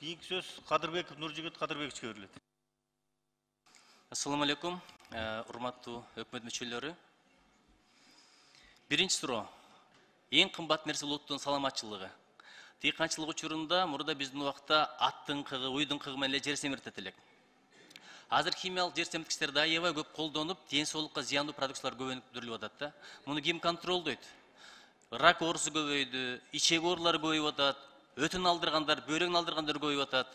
Kийинки сөз Кадырбеков Нуржигит Кадырбековичке берилет. Assalamu alaikum, урматтуу өкмөт мүчөлөрү. Биринчи суроо. Эң кымбат нерсе улуттун саламатчылыгы. Дыйканчылык учурунда мурда биздин убакта аттын кыгы, уйдун кыгы менен эле жер семиртет элек. Азыр химиялык жер семирткичтер аябай көп колдонуп, ден соолукка зыяндуу продукциялар көп өндүрүлүп атат да. Муну ким контролдойт? Рак оорусу көбөйдү, ичек оорулары көбөйүп атат, өтүн алдыргандар, бөйрөгүн алдыргандар көбөйүп атат.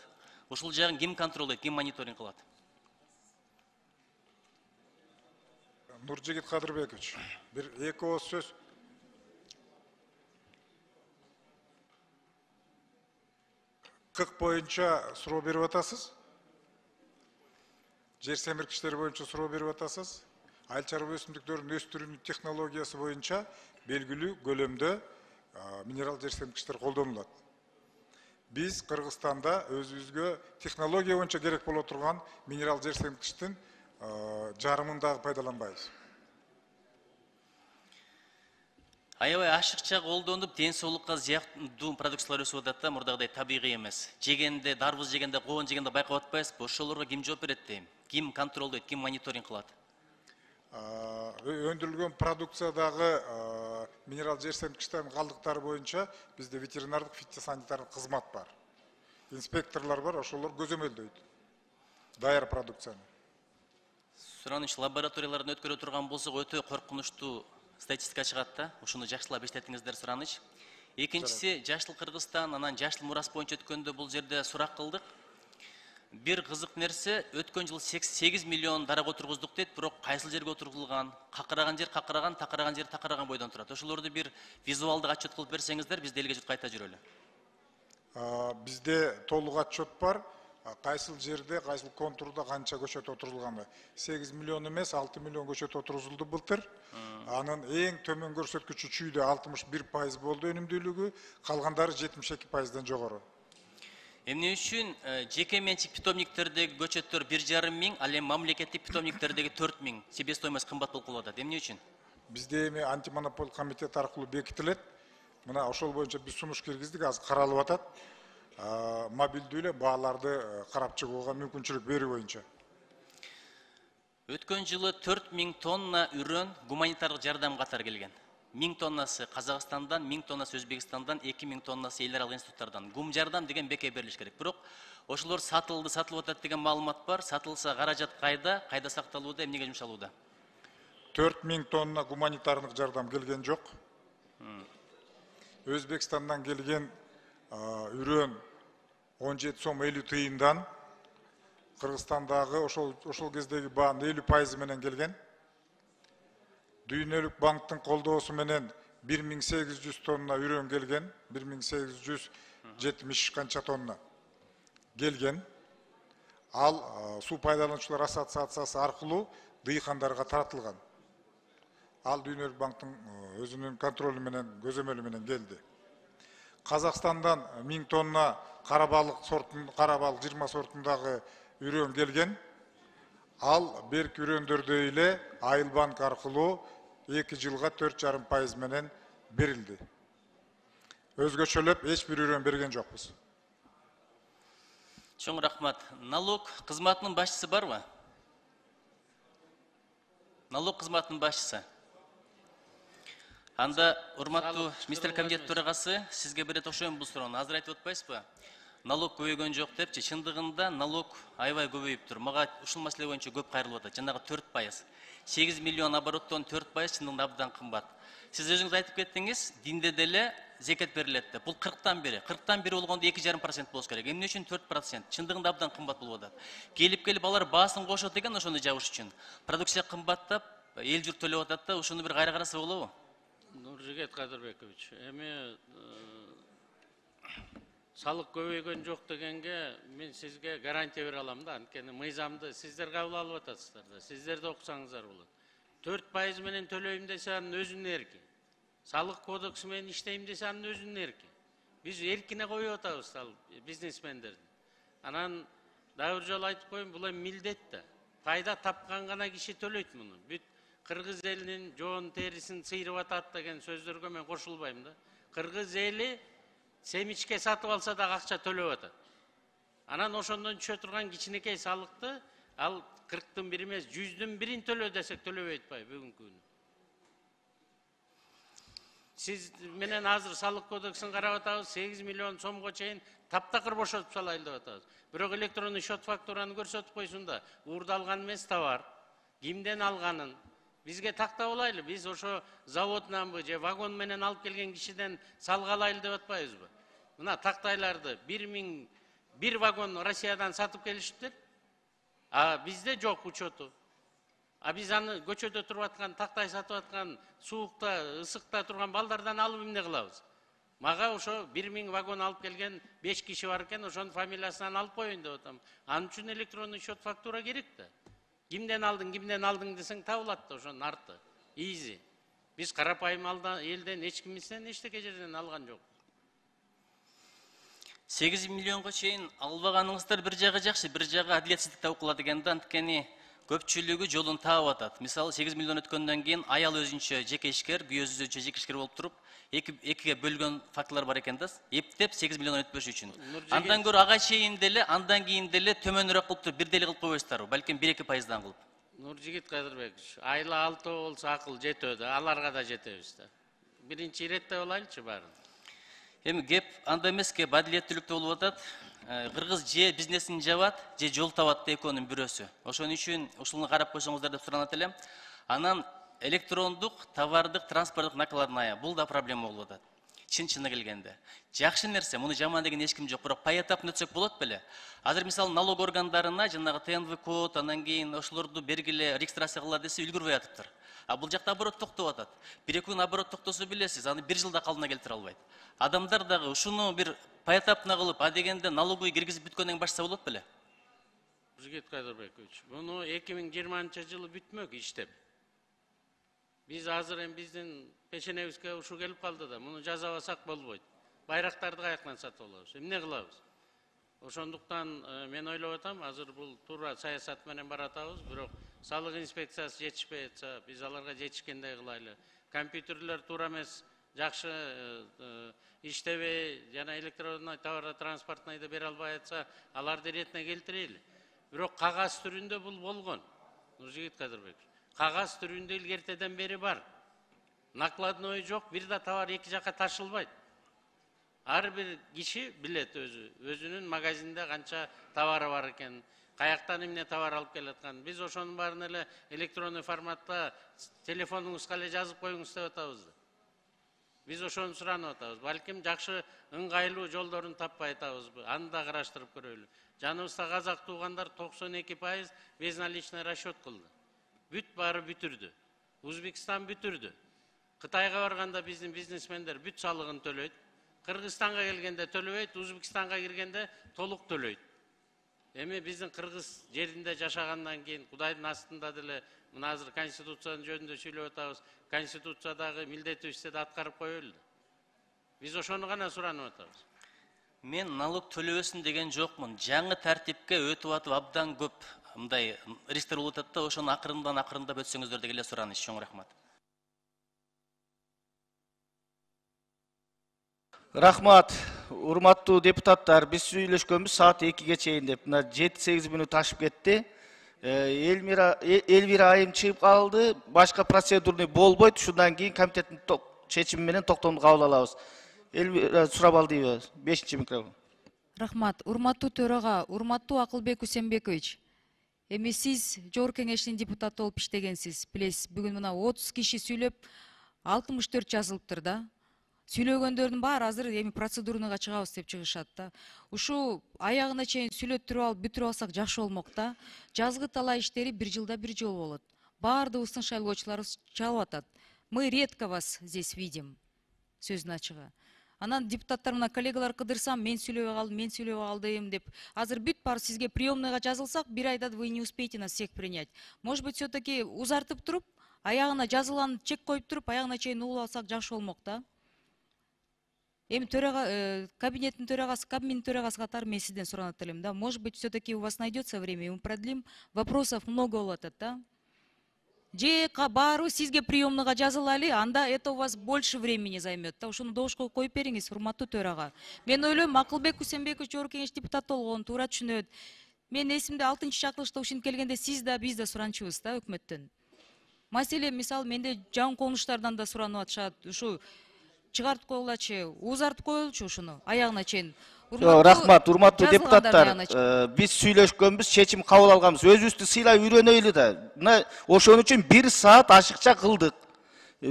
Ушул жагын ким контролдойт, ким мониторинг кылат? Нуржигит Кадырбекович, бир эки ооз сөз. Кык боюнча суроо берип атасыз. Жер семирткичтер боюнча суроо берип атасыз. Айыл чарба өсүмдүктөрүн өстүрүү технологиясы боюнча белгилүү көлөмдө минерал жер семирткичтер колдонулат. Биз Кыргызстанда өзүбүзгө технология боюнча керек боло турган минерал жер семирткичтин жарымын дагы пайдаланбайбыз. Аябай ашыкча колдонуп, ден соолукка зыяндуу продукциялар өсүп атат да, мурдагыдай табигый эмес. Жегенде, дарбыз жегенде, коон жегенде байкап атпайсызбы? Ошолорго ким жооп берет дейм? Ким контролдойт, ким мониторинг кылат? Өндүрүлгөн продукциядагы минерал жер семирткичтердин калдыктары боюнча бизде ветеринардык фитосанитардык кызмат бар. Инспекторлор бар, ошолор көзөмөлдөйт даяр продукцияны. Сурануч лабораториялардан өткөрө турган болсок, өтө коркунучтуу статистика чыгат да. Ушуну жакшылап иштетиңиздер, Сураныч. Экинчиси, Жашыл Кыргызстан, анан Жашыл Мурас боюнча өткөндө бул жерде сурак кылдык. Бир кызык нерсе, өткөн жыл 8 миллион дарак отургуздук дейт, бирок кайсыл жерге отургузулган, какыраган жер какыраган, такыраган жер такыраган бойдон турат. Ошолорду бир визуалдык отчет кылып берсеңиздер, биз элге жут кайта жүрөлү. Бизде толук отчет бар. Кайсыл жерде, кайсыл контурда канча көчөт отурулганы. 8 миллион эмес, 6 миллион көчөт отурулду былтыр. Анын эң төмөн көрсөткүчү чүйдө 61% болду өнүмдүүлүгү, калгандары 72%дан жогору. Эмне үчүн жеке менчик питомниктердеги көчөттөр 1,5 миң, ал эми мамлекеттик питомниктердеги 4 миң. Себестоимость кымбат болуп калып атат. Эмне үчүн? Бизде эми антимонополь комитет аркылуу бекитилет. Мына ошол боюнча биз сунуш киргиздик, азыр каралып атат. Мобилдүү эле бааларды карап чыгууга мүмкүнчүлүк берүү боюнча. Өткөн жылы 4 миң тонна үрөн гуманитардык жардам катары келген. 1000 тоннасы Казакстандан, 1000 тоннасы Өзбекстандан, 2000 тоннасы эл аралык институттардан. Гум жардам деген бекер берилиш керек. Бирок ошолор сатылып атат деген маалымат бар. Сатылса каражат кайда сакталууда, эмнеге жумшалууда? 4000 тонна гуманитардык жардам келген жок. Өзбекстандан келген үрөн 17 сом 50 тыйындан, Кыргызстандагы ошол кездеги баанын 50% менен келген. Дүйнөлүк банктын колдоосу менен 1800 тонна үрөн келген, 1870 канча тонна келген. Ал суу пайдалануучулар ассоциациясы аркылуу дыйкандарга таратылган. Ал Дүйнөлүк банктын өзүнүн контролу менен, көзөмөлү менен келди. Казакстандан 1000 тонна карабалык 20 сортундагы үрөн келген. Ал берки үрөндөрдөй эле Айыл банк аркылуу 2 жылга 4,5% менен берилди. Өзгөчөлөп эч бир үрөн берген жокпуз. Чоң рахмат. Налог кызматынын башчысы барбы? Налог кызматынын башчысы. Анда урматтуу министр комитет төрагасы, сизге берет окшойм бул суроону. Азыр айтып атпайсызбы? Налог көбөйгөн жок депчи. Чындыгында налог аябай көбөйүп тур. Мага ушул маселе боюнча көп кайрылып атат. Жанагы 4%. 8 миллион обороттон 4% чындыгында абдан кымбат. Сиз өзүңүз айтып кеттиңиз, динде деле зекет берилет деп. Бул 40тан бери. 40тан бери болгондо 2,5% болуш керек. Эмне үчүн 4%? Чындыгында абдан кымбат болуп атат. Келип алар баасын кошот экен ошону жабыш үчүн. Продукция кымбаттап, эл журт төлөп атат да, ушуну бир кайра караса болобу? Нуржигит Кадырбекович, эми салык көбөйгөн жок дегенге мен сизге гарантия бере алам да, анткени мыйзамды сиздер кабыл алып атасыздар да, сиздер да окусаңыздар болот. 4% менен төлөйм десе анын өзүнүн эрки. Салык кодекси менен иштейм десе анын өзүнүн эрки. Биз эркине коюп атабыз ал бизнесмендерди. Анан дагы бир жолу айтып коеюн, бул эми милдет да. Пайда тапкан гана киши төлөйт муну. Бүт кыргыз элинин жоон терисин сыйрып атат деген сөздөргө мен кошулбайм да. Кыргыз эли семичке сатып алса да акча төлөп атат. Анан ошондон түшө турган кичинекей салыкты ал 40-тын 1 эмес 100-дүн 1-ин төлө десек төлөбөй атпайбы бүгүнкү күнү. Сиз менен азыр салык кодексин карап атабыз, 8 миллион сомго чейин таптакыр бошотуп салайлы деп атабыз. Бирок электрондук счет фактураны көрсөтүп койсун да, уурдалган эмес товар, кимден алганын бизге тактап алайлы. Биз ошо заводнанбы же вагон менен алып келген кишиден салык алайлы деп атпайбызбы? Мына тактайларды 1001 вагон Россиядан сатып келишиптир. А бизде жок учету. А биз аны көчөдө туруп аткан, тактай сатып аткан, суукта, ысыкта турган балдардан алып эмне кылабыз? Мага ошо 1000 вагон алып келген 5 киши бар экен, ошонун фамилиясынан алып коеюн деп атам. Анын үчүн электрондук счет фактура керек да. Кимден алдың десең табылат да ошонун арты. Изи. Биз карапайым элден эч кимден эчтеке жерден алган жок. 8 миллионго чейин албаганыңыздар бир жагы жакшы, бир жагы адилетсиздик табып калат экен да, анткени көпчүлүгү жолун таап атат. Мисалы 8 миллион өткөндөн кийин аял өзүнчө жеке ишкер, күйөөсү өзүнчө жеке ишкер болуп туруп, экиге бөлгөн фактылар бар экен да. Эптеп 8 миллион өтпөш үчүн. Андан көрө ага чейин деле, андан кийин деле төмөнүрөөк кылып туруп, бир деле кылып койбойсуздарбы? Балким 1-2% кылып. Нуржигит Кадырбекович, айла 6 болсо акыл жетөдү, аларга да жетебиз да. Биринчи иретте болайлычы баарын. Эми кеп анда эмес, кеп адилеттүүлүктө болуп атат. Кыргыз же бизнесин жабат, же жол табат да экөөнүн бирөөсү. Ошон үчүн ушуну карап койсоңуздар деп суранат элем. Анан электрондук, товардык, транспорттук накладная бул да проблема болуп атат. Чын-чыны келгенде. Жакшы нерсе, муну жаман деген эч ким жок, бирок поэтапно өтсөк болот беле? Азыр мисалы налог органдарына жанагы ТНВ код, анан кийин ошолорду бергиле регистрация кыла десе үлгүрбөй атыптыр. А бул жакта наоборот токтоп атат. 1-2 күн наоборот токтосо билесиз, аны 1 жылда калдына келтире албайт. Адамдар дагы ушуну бир поэтапно кылып, а дегенде налоговый киргизип бүткөндөн башса болот беле? Нуржигит Кадырбекович, муну 2020-жылы бүтмөк иштеп. Биз азыр эми биздин пешенебизге ушу келип калды да, муну жазабасак болбойт. Байрактарды каяктан сатып алабыз? Эмне кылабыз? Ошондуктан мен ойлоп атам, азыр бул туура саясат менен баратабыз, бирок салык инспекциясы жетишпей атса, биз аларга жетишкендей кылайлы. Компьютерлер туура эмес, жакшы иштебей, жана электронный товар транспортныйды бере албай атса, аларды иретине келтирели. Бирок кагаз түрүндө бул болгон. Нуржигит Кадырбекович, кагаз түрүндө илгертеден бери бар. Накладной жок, бир да товар эки жака ташылбайт. Ар бир киши билет өзүнүн магазинде канча товары бар экен, каяктан эмне товар алып келаткан. Биз ошонун баарын эле электронный форматта телефонуңузга эле жазып коюңуз деп атабыз. Биз ошону суранып атабыз. Балким жакшы ыңгайлуу жолдорун таппай атабызбы? Аны да караштырып көрөлү. Жаныбызда казак туугандар 92% безналичный расчет кылды. Бүт баары бүтүрдү. Өзбекстан бүтүрдү. Кытайга барганда биздин бизнесмендер бүт салыгын төлөйт. Кыргызстанга келгенде төлөбөйт, Өзбекстанга киргенде толук төлөйт. Эми биздин кыргыз жеринде жашагандан кийин Кудайдын астында деле мына азыр конституциянын жөнүндө сүйлөп атабыз. Конституциядагы милдетибизди да аткарып коелу. Биз ошону гана суранып атабыз. Мен налог төлөбөсүн деген жокмун. Жаңы тартипке өтүп атып абдан көп мындай рисктер болуп атат да, ошону акырындап өтсөңүздөр деген эле сураныш. Чоң рахмат. Рахмат, урматтуу депутаттар, биз сүйлөшкөнбүз саат 2-ге чейин деп. Мына 7-8 мүнөт ашып кетти. Элвира айым чыгып калды, башка процедурный болбойт. Ушундан кийин комитеттин чечими менен токтомду кабыл алабыз. Элвира сурап алдыбы? 5-чи микрофон. Рахмат, урматтуу төрага, урматтуу Акылбек Усенбекович. Эми сиз Жогорку Кеңештин депутаты болуп иштегенсиз. Билесиз, бүгүн мына 30 киши сүйлөп, 64 жазылыптыр да. Сүйлөгөндөрдүн баары азыр эми процедурныйга чыгабыз деп чыгышат да. Ушу аягына чейин сүйлөттүрүп алып бүтүрүп алсак жакшы болмок да. Жазгы талаа иштери 1 жылда 1 жол болот. Баардыгыбыздын шайлоочуларыбыз чалып атат. Мы редко вас здесь видим. Сөзүн ачыгы. Анан депутаттар мына коллегалар кыдырсам, мен сүйлөбөй калдым деп. Азыр бүт бар сизге приемныйга жазылсак, 1 айда вы не успеете нас всех принять. Может быть, все-таки узартып туруп, аягына жазылганын чек коюп туруп, аягына чейин угуп алсак жакшы болмок да. Эми кабинеттин төрагасы катары мен сизден суранат элем да. Может быть, все-таки у вас найдется время, мы продлим. Вопросов много болот да. же баары сизге приемныйга жазылалы, анда это у вас больше времени займет. Да ошону добушка коюп бериңиз, урматтуу төрага. Мен ойлойм, Акылбек Кусенбекович Жогорку Кеңеш депутаты болгон туура түшүнөт. Мен эсимде 6-чакырылышта ушинтип келгенде сиз да биз да суранчубуз да өкмөттөн. Маселе мисалы менде жаңы конуштардан да суранып атышат. Ушу чыгартып койгулачы, узартып коелучу ушуну аягына чейин. Рахмат, урматтуу жазылгандар депутаттар. аягына чейин. Биз сүйлөшкөнбүз, чечим кабыл алганбыз. Өзүбүздү сыйлай үйрөнөйлү да. Мына ошон үчүн 1 саат ашыкча кылдык.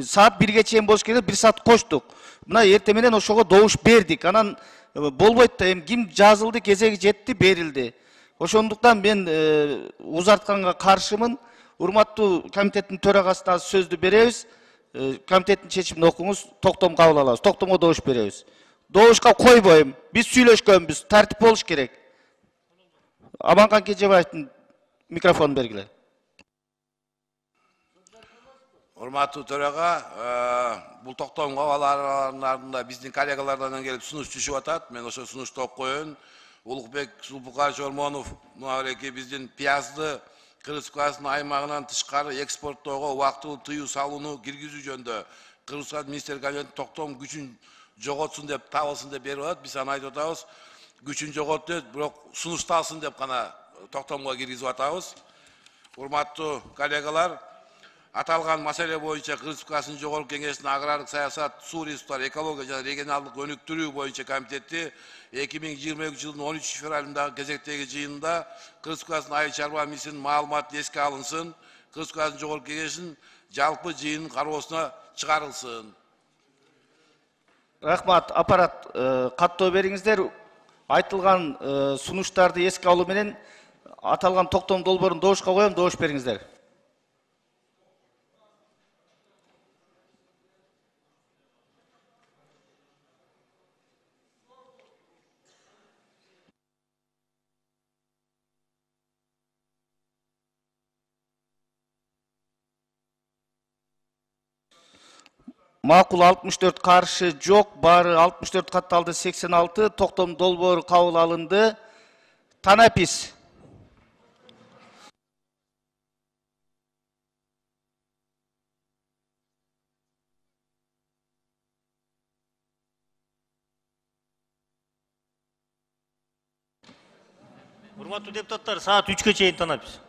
Саат 1ге чейин болуш керек, 1 саат коштук. Мына эртең менен ошого добуш бердик. Анан болбойт да, эми ким жазылды, кезеги жетти, берилди. Ошондуктан мен узартканга каршымын. Урматтуу комитеттин төрагасына сөздү беребиз. Комитеттин чечимин окуңуз, токтом кабыл алабыз. Токтомго добуш беребиз. Добушка койбойм. Биз сүйлөшкөнбүз, тартип болуш керек. Аманкан Кежебаевдин микрофонун бергиле. Урматтуу төрага, бул токтом кабыл ардында биздин коллегалардан келип сунуш түшүп атат. Мен ошо сунушту окуп коеюн. Улукбек Сулпукарович Ормонов мынабеки биздин пиязды Кыргызстандын аймагынан тышкары экспорттоого убактылуу тыюу салууну киргизүү жөнүндө Кыргызстан министрлик кабинети токтом күчүн жоготсун деп табылсын деп берип атат. Биз аны айтып атабыз. Күчүн жоготtu, бирок сунушталсын деп гана токтомго киргизип атабыз. Урматтуу коллегалар, аталган маселе боюнча Кыргызстандын Жогорку Кеңешинин агрардык саясат, суу ресурстары, экология жана регионалдык өнүктүрүү боюнча комитети 2023 жылдын 13 февралындагы кезектеги жыйынында Кыргызстандын айыл чарба министринин маалыматы эске алынсын, Кыргызстандын Жогорку Кеңешинин жалпы жыйынын кароосуна чыгарылсын. Рахмат, аппарат каттоо бериңиздер. Айтылган сунуштарды эске алуу менен аталган токтом долбоорун добушка коем, добуш бериңиздер. Макул 64 каршы жок, бары 64 катталды 86, токтом долбоору кабыл алынды. Танапис. Урматтуу депутаттар, саат 3-кө чейин Танапис.